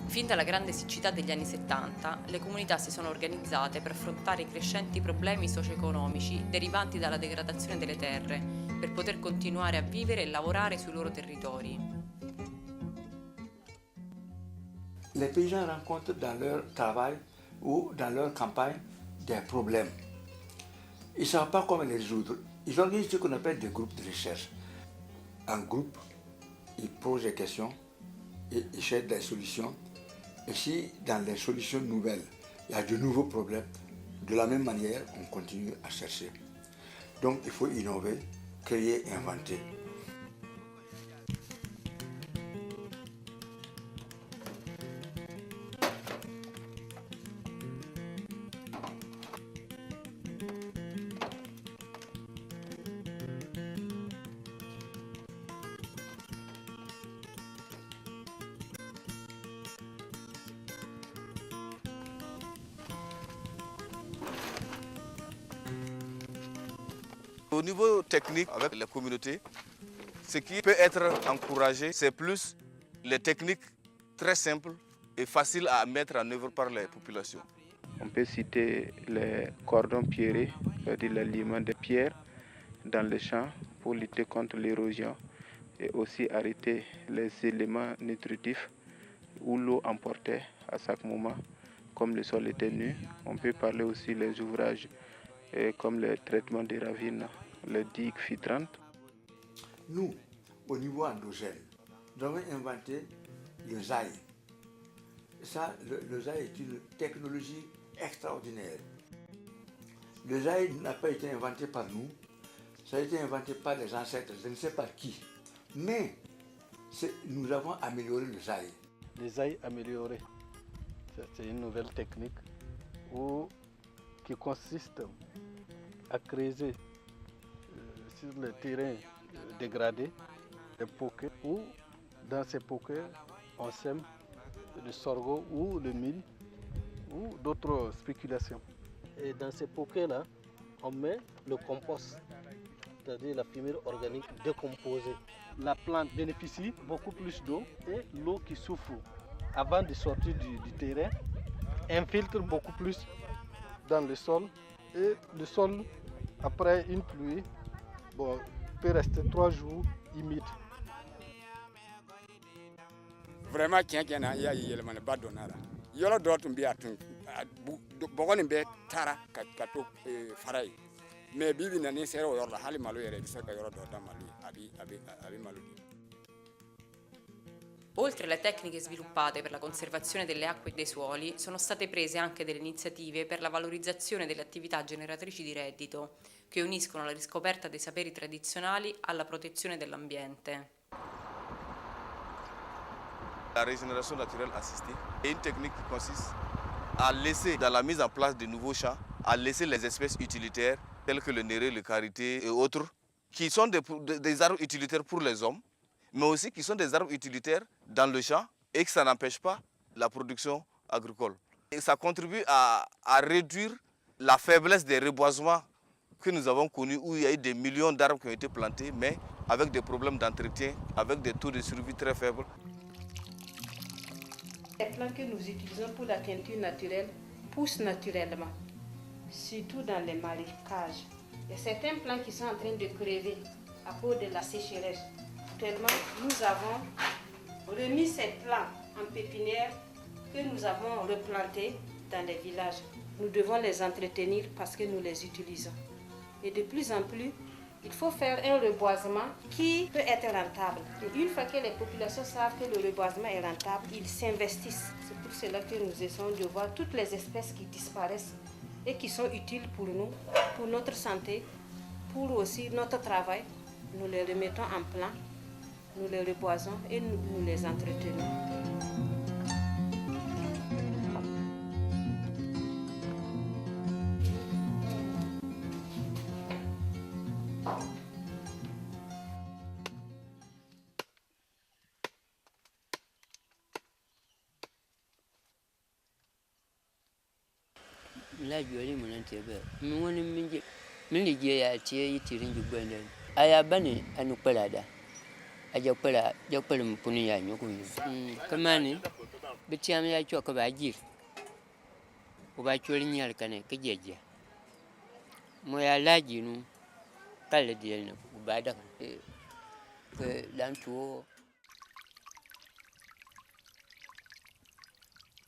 Fin dalla grande siccità degli anni 70, le comunità si sono organizzate per affrontare i crescenti problemi socio-economici derivanti dalla degradazione delle terre, per poter continuare a vivere e lavorare sui loro territori. Les paysans rencontrent dans leur travail ou dans leur campagne des problèmes. Ils ne savent pas comment les résoudre. Ils organisent ce qu'on appelle des groupes de recherche. En groupe, ils posent des questions et ils cherchent des solutions. Et si dans les solutions nouvelles, il y a de nouveaux problèmes, de la même manière, on continue à chercher. Donc il faut innover, créer, inventer. Au niveau technique, avec les communautés, ce qui peut être encouragé, c'est plus les techniques très simples et faciles à mettre en œuvre par les populations. On peut citer les cordons pierrés, c'est-à-dire l'aliment de pierres dans les champs pour lutter contre l'érosion et aussi arrêter les éléments nutritifs ou l'eau emportée à chaque moment, comme le sol était nu. On peut parler aussi des ouvrages comme le traitement des ravines, les digues filtrantes. Nous, au niveau endogène, nous avons inventé le ZAI. Ça, le ZAI est une technologie extraordinaire. Le ZAI n'a pas été inventé par nous, ça a été inventé par les ancêtres, je ne sais pas qui. Mais nous avons amélioré le ZAI. Le ZAI amélioré, c'est une nouvelle technique qui consiste à creuser sur le terrain dégradé des poquets où dans ces poquets on sème le sorgho ou le mil ou d'autres spéculations. Et dans ces poquets-là, on met le compost, c'est-à-dire la fumée organique décomposée. La plante bénéficie beaucoup plus d'eau et l'eau qui souffre avant de sortir du terrain infiltre beaucoup plus dans le sol et le sol, après une pluie, peut rester 3 jours humide. Vraiment, il y a un bas d'honneur. Il y a d'autres qui ont été tara kato farai. Mais bibi na ni sero yorla hali malu yere bisa ka yoro doda malu abi malu. Oltre alle tecniche sviluppate per la conservazione delle acque e dei suoli, sono state prese anche delle iniziative per la valorizzazione delle attività generatrici di reddito, che uniscono la riscoperta dei saperi tradizionali alla protezione dell'ambiente. La régénération naturelle assistée est une technique qui consiste à laisser, dans la mise en place de nouveaux champs, à laisser les espèces utilitaires telles que le néré, le karité et autres, qui sont des arbres utilitaires pour les hommes, mais aussi qui sont des arbres utilitaires dans le champ et que ça n'empêche pas la production agricole. Et ça contribue à réduire la faiblesse des reboisements que nous avons connus, où il y a eu des millions d'arbres qui ont été plantés, mais avec des problèmes d'entretien, avec des taux de survie très faibles. Les plants que nous utilisons pour la teinture naturelle poussent naturellement, surtout dans les marécages. Il y a certains plants qui sont en train de crever à cause de la sécheresse. Actuellement, nous avons remis ces plants en pépinière que nous avons replantés dans les villages. Nous devons les entretenir parce que nous les utilisons. Et de plus en plus, il faut faire un reboisement qui peut être rentable. Et une fois que les populations savent que le reboisement est rentable, ils s'investissent. C'est pour cela que nous essayons de voir toutes les espèces qui disparaissent et qui sont utiles pour nous, pour notre santé, pour aussi notre travail. Nous les remettons en plan, nous les reboisons et nous les entretenons. La joli mun tebe mi woni min je ya tie yitirin jubanden aya bani anu pelada aja pela mu puni ya nyuku kamani bitiam ya chwa ka ba jir ko ba chori nyal kane ke jeje mo ya laji nu kala diel no ba da ke dan tuo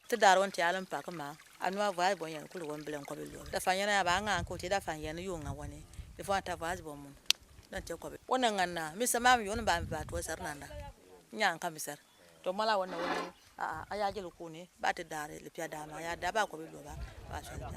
te dar won ti alan pa kama anwa vai bon yan kulu won blen ko be lo da fanya na ba nga ko ti da fanya no yunga woni de fa ta vai bon mun dan te ko be wonan nganna mi sama mi won ba ba to sarnanda nyan kam sar to mala wonna woni aya jelo ko ne ba te dare le pia da ma ya da ba ko be lo ba so da.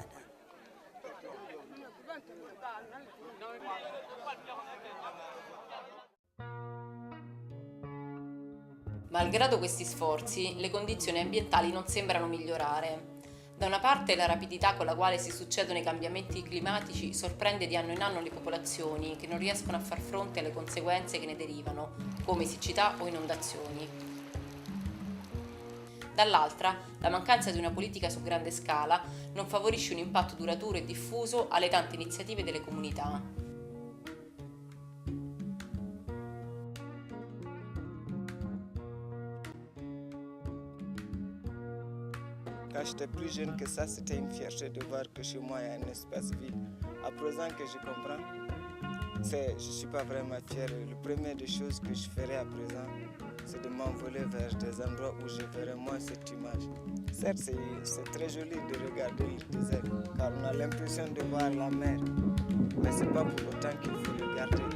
Malgrado questi sforzi, le condizioni ambientali non sembrano migliorare. Da una parte la rapidità con la quale si succedono i cambiamenti climatici sorprende di anno in anno le popolazioni che non riescono a far fronte alle conseguenze che ne derivano, come siccità o inondazioni. Dall'altra, la mancanza di una politica su grande scala non favorisce un impatto duraturo e diffuso alle tante iniziative delle comunità. Quand j'étais plus jeune que ça, c'était une fierté de voir que chez moi, il y a un espace vide. À présent que je comprends, je ne suis pas vraiment fier. La première des choses que je ferai à présent, c'est de m'envoler vers des endroits où je verrai moins cette image. Certes, c'est très joli de regarder le désert, car on a l'impression de voir la mer. Mais ce n'est pas pour autant qu'il faut le garder.